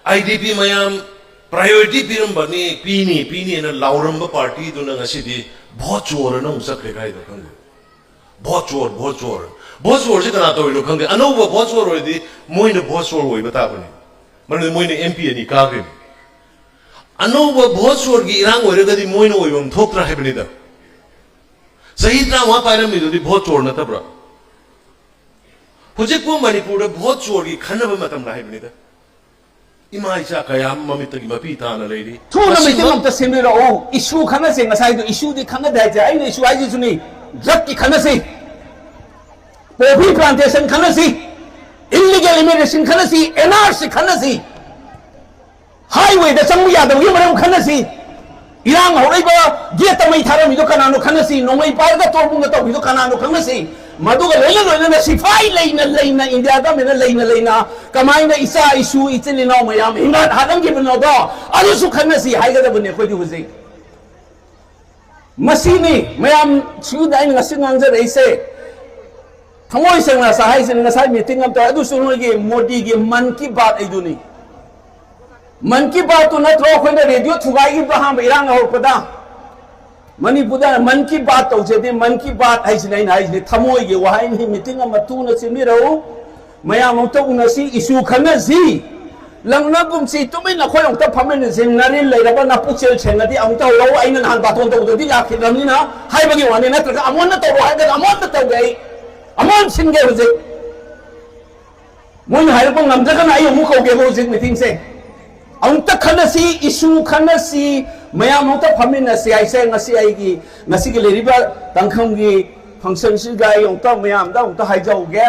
IDP mayam priority pini na lauramba party do na ngasi बहुत चोर ना उसे क्रिकाई तो खंगे बहुत चोर से कना तो इलो खंगे अनुभव बहुत चोर हो दी मोई ने बहुत चोर हुई बता बने मने मोई ने MP नहीं कागे अनुभव बहुत चोर की इरांग हो रहे कदी मोई ने हुई बम थोक रहा है बनी दा सही तरह वहाँ पायरम में तो बहुत चोर न तब रहा हुजे को मणिपुर बहुत चोर की खन्ना में मतम रहा है बनी दा इमाइचा कयाम ममित की मपी ताना लेरी थू ना मीटिंग हम तस्वीर लो इशू खाना से नसाई तो इशू दे खाना दाई जाए इशू आई जिसने ड्रग की खाना से पॉपी प्लांटेशन खाना से इलीगल इमिग्रेशन खाना से NRC खाना से हाईवे द संग यादव ये मरम खाना से इरांग हो रही बा ये तमई थारा मिदो कनानो खाना से नोंगई पार का तोड़ तो मिदो कनानो खाना से मधुगा लेना सिफाई लेना इंडिया का मेरा लेना कमाइना इसा इशू इचलिना मयाम हिंगा हादम के बनोदो अदुसु खनसी हाइगदा बने खोदि हुजे मसीनी मयाम छुदाइन ngasi ngangja reise thangoi sengna sahai sen ngasai meeting am to adusu nogi modi gi man ki baat aiduni man ki baat to na tro khoina radio thugai gi baham irang ho pada Manipur मन की बात तौजे मन की बात है थमोई के वहाई meeting सिमीरो ma'am issue खनसी लंगनागुमसी तुम्हें नखों फमें जिंगनारी ना पुचेल सेंगदी लो अगर नहान बाथोन तौदी लाखीना वाने नत्र अमोन तौर है अमोन तौगे अमोन सिंगे हजे मोइन नमजगना कौगे हजे मीटिंग से खनसी इशू खनसी मैम फमीनसी की तंखम की फंक्शन मैम हाइजौगे।